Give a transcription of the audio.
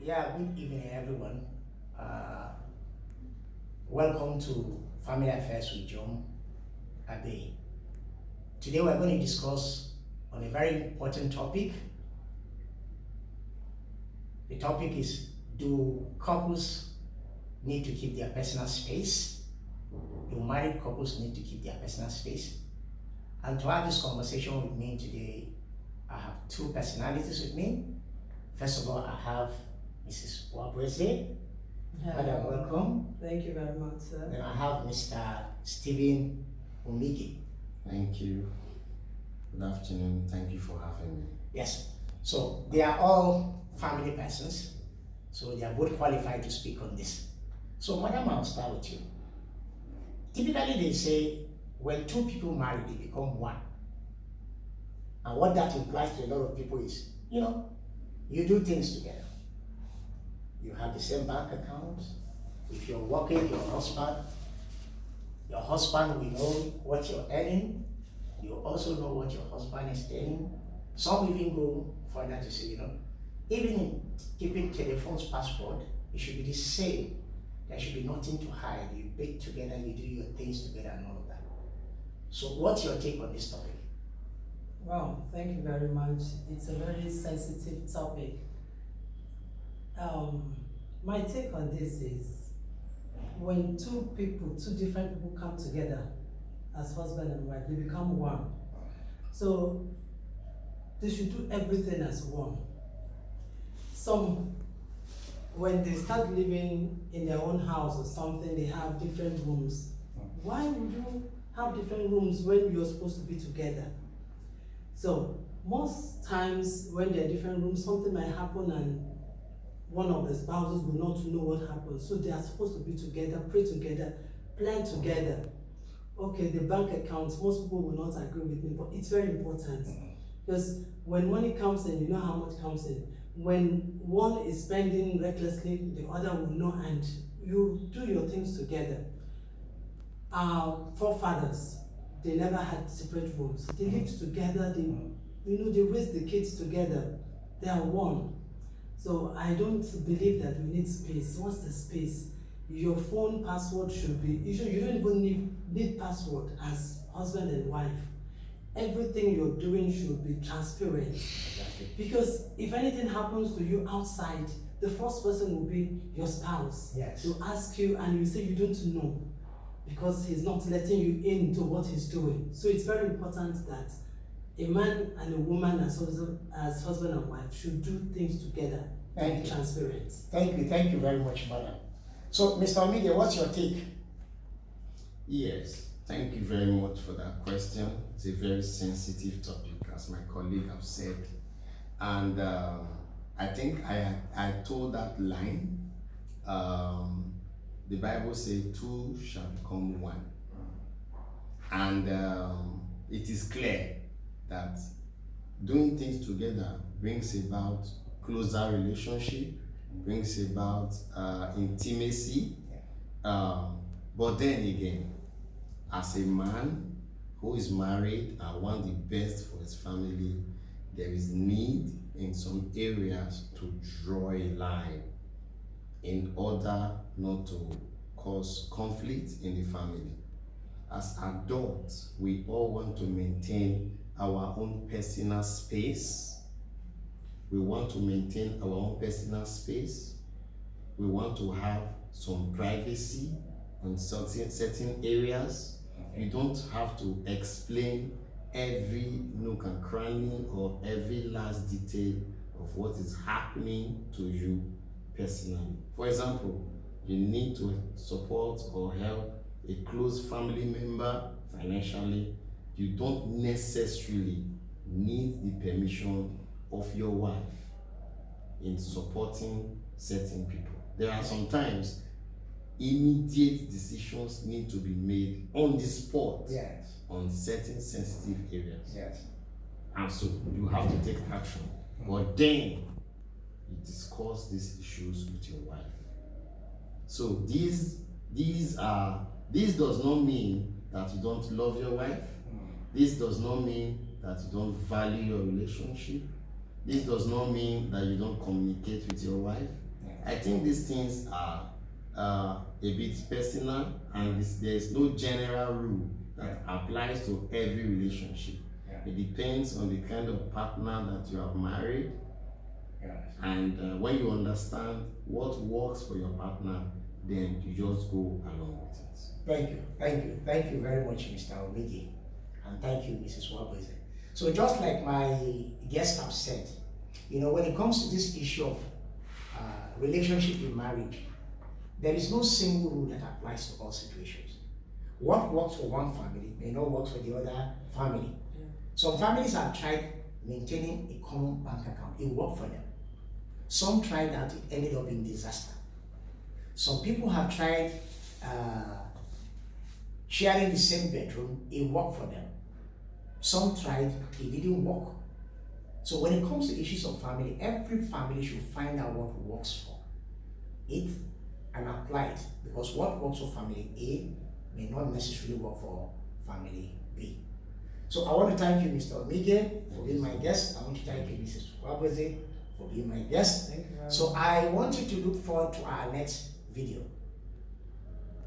Yeah, good evening, everyone. Uh, Welcome to Family Affairs with John Abe. Today, we're going to discuss on a very important topic. The topic is: do couples need to keep their personal space? Do married couples need to keep their personal space? And to have this conversation with me today, I have two personalities with me. First of all, I have Mrs. Wabreze. Madam, welcome. Thank you very much, sir. Then I have Mr. Stephen Umigi. Thank you. Good afternoon. Thank you for having me. Yes. So they are all family persons. So they are both qualified to speak on this. So Madam, I'll start with you. Typically they say when two people marry, they become one. And what that implies to a lot of people is, you do things together. You have the same bank account. If you're working, your husband will know what you're earning. You also know what your husband is earning. Some even go further to say, even in keeping telephone's password, it should be the same. There should be nothing to hide. You bake together, you do your things together and all of that. So what's your take on this topic? Wow, thank you very much. It's a very sensitive topic. My take on this is when two different people come together as husband and wife, they become one. So they should do everything as one. Some, when they start living in their own house or something, they have different rooms. Why would you have different rooms when you're supposed to be together? So most times when they're different rooms, something might happen and one of the spouses will not know what happened. So they are supposed to be together, pray together, plan together. Okay, the bank accounts, most people will not agree with me, but it's very important. Because when money comes in, you know how much comes in. When one is spending recklessly, the other will know, and you do your things together. Our forefathers, they never had separate rooms. They lived together, they raised the kids together. They are one. So I don't believe that we need space. What's the space? Your phone password should be, you don't even need password as husband and wife. Everything you're doing should be transparent. Exactly. Because if anything happens to you outside, the first person will be your spouse. Yes. He'll ask you and you say you don't know because he's not letting you into what he's doing. So it's very important that a man and a woman as husband and wife should do things together and be transparent. Thank you very much, Madam. So, Mr. Omide, what's your take? Yes, thank you very much for that question. It's a very sensitive topic, as my colleague have said. And I think I told that line. The Bible says two shall become one. And it is clear that doing things together brings about closer relationship, brings about intimacy. But then again, as a man who is married and wants the best for his family, there is need in some areas to draw a line in order not to cause conflict in the family. As adults, we all want to maintain our own personal space. We want to maintain our own personal space. We want to have some privacy on certain areas. You don't have to explain every nook and cranny or every last detail of what is happening to you personally. For example, you need to support or help a close family member financially. You don't necessarily need the permission of your wife in supporting certain people. There are sometimes immediate decisions need to be made on the spot. Yes. On certain sensitive areas. Yes. And so you have to take action. But then you discuss these issues with your wife. So this does not mean that you don't love your wife. This does not mean that you don't value your relationship. This does not mean that you don't communicate with your wife. I think these things are a bit personal, and there is no general rule that applies to every relationship. It depends on the kind of partner that you have married, and when you understand what works for your partner, then you just go along with it. Thank you very much, Mr. Omigi, and thank you, Mrs. Wabweze. So just like my guests have said, you know, when it comes to this issue of relationship in marriage, there is no single rule that applies to all situations. What works for one family may not work for the other family. Some families have tried maintaining a common bank account. It worked for them. Some tried that, it ended up in disaster. Some people have tried sharing the same bedroom. It worked for them. Some tried, it didn't work. So when it comes to issues of family, every family should find out what works for it and apply it, because what works for family A may not necessarily work for family B. So I want to thank you, Mr. Omige, for being my guest. I want to thank you, Mrs. Wabweze, for being my guest. Thank you very So much. I want you to look forward to our next video.